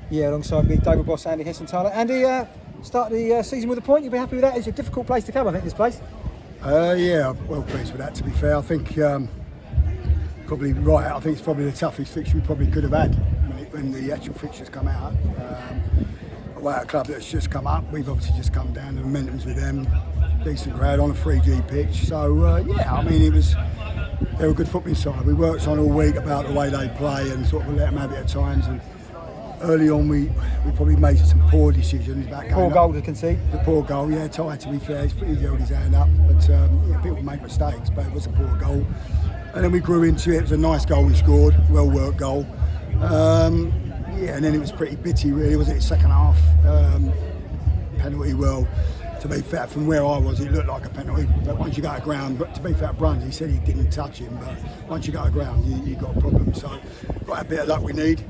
Yeah, alongside me, David Boss, Andy Hessenthaler. Andy, start the season with a point. You'll be happy with that? It's a difficult place to come, I think, this place. Yeah, well pleased with that, to be fair. I think probably right. I think it's probably the toughest fixture we probably could have had when the actual fixtures come out. Away at a club that's just come up, we've obviously just come down. The momentum's with them. Decent crowd on a 3G pitch. So yeah, I mean they were a good footballing side. We worked on all week about the way they play and sort of let them have it at times. And early on, we probably made some poor decisions. Poor goal to concede. The poor goal, yeah. Ty, to be fair, he held his hand up, but yeah, people make mistakes, but it was a poor goal. And then we grew into it. It was a nice goal we scored, well worked goal. Yeah, and then it was pretty bitty, really, wasn't it? Second half penalty. Well, to be fair, from where I was, it looked like a penalty. But once you go to ground, but to be fair, Bruns, he said he didn't touch him. But once you go to ground, you got a problem. So got a bit of luck we need.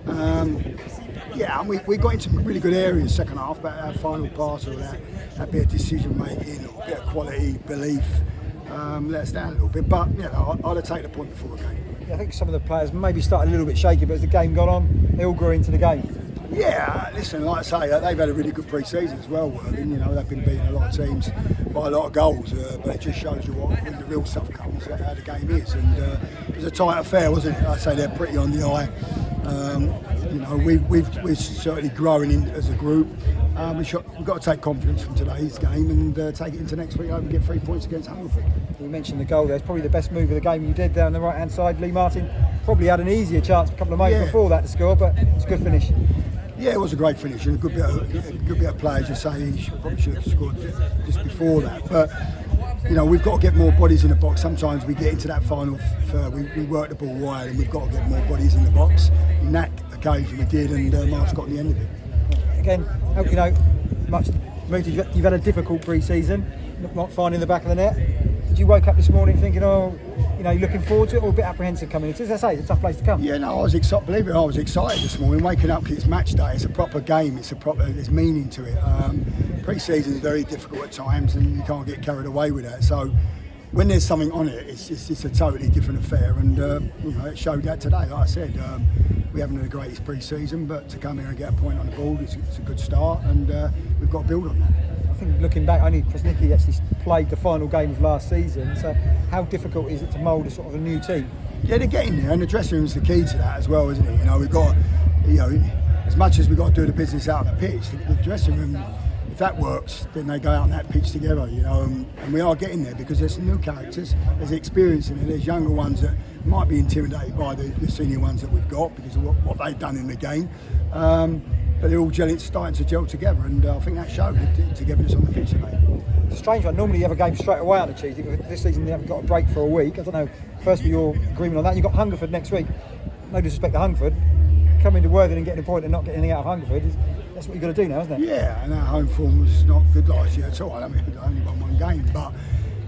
Yeah, and we got into some really good areas second half, but our final pass or that bit of decision making or a bit of quality, belief, let us down a little bit. But you know, I'd have taken a point before the game. Yeah, I think some of the players maybe started a little bit shaky, but as the game got on, they all grew into the game. Yeah, listen, like I say, they've had a really good pre-season as well, Worthing. You know, they've been beating a lot of teams by a lot of goals, but it just shows you when the real stuff comes, how the game is. And it was a tight affair, wasn't it? Like I say, they're pretty on the eye. You know, we're certainly growing as a group. We've got to take confidence from today's game and take it into next week and get 3 points against Hungerford. You mentioned the goal there. It's probably the best move of the game you did down the right-hand side. Lee Martin probably had an easier chance a couple of moments before that to score, but it's a good finish. Yeah, it was a great finish and a good bit of play, as you say. He probably should have scored just before that. But you know, we've got to get more bodies in the box. Sometimes we get into that final third, we work the ball wide, and we've got to get more bodies in the box. In that occasion, we did, and Mark's got the end of it. Again, you know, you've had a difficult pre-season, not finding the back of the net. Did you wake up this morning thinking, oh, you know, you're looking forward to it, or a bit apprehensive coming into it? As I say, it's a tough place to come. Yeah, no, I was excited. Believe it or not, I was excited this morning. Waking up because it's match day. It's a proper game. There's meaning to it. Pre-season is very difficult at times, and you can't get carried away with that. So when there's something on it, it's a totally different affair. And you know, it showed that today. Like I said, we haven't had the greatest pre-season, but to come here and get a point on the board, it's a good start, and we've got to build on that. I think looking back, only Krasnicki actually played the final game of last season. So how difficult is it to mould a sort of a new team? Yeah, they're getting there, and the dressing room's the key to that as well, isn't it? You know, we've got, you know, as much as we've got to do the business out on the pitch, the dressing room, if that works, then they go out on that pitch together, you know, and we are getting there because there's some new characters, there's experience in it, there's younger ones that might be intimidated by the senior ones that we've got because of what they've done in the game. But they're all starting to gel together, and I think that showed the togetherness on the pitch today. It's a strange one. Normally you have a game straight away on a Tuesday, but this season they haven't got a break for a week. I don't know, first of all, your agreement on that. You've got Hungerford next week. No disrespect to Hungerford. Coming to Worthing and getting a point and not getting anything out of Hungerford, that's what you've got to do now, isn't it? Yeah, and our home form was not good last year at all. I mean, we only won one game, but,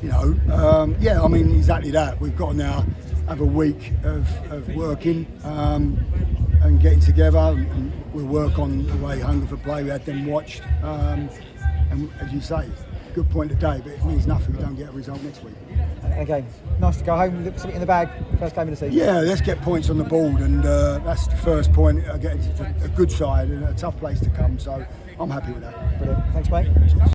you know, yeah, I mean, exactly that. We've got to now have a week of working and getting together, and we'll work on the way Hungerford play. We had them watched, and as you say, good point today, but it means nothing if we don't get a result next week. Again, nice to go home, look something in the bag, first game of the season. Yeah, let's get points on the board, and that's the first point. Again, it's a good side and a tough place to come, so I'm happy with that. Brilliant. Thanks, mate.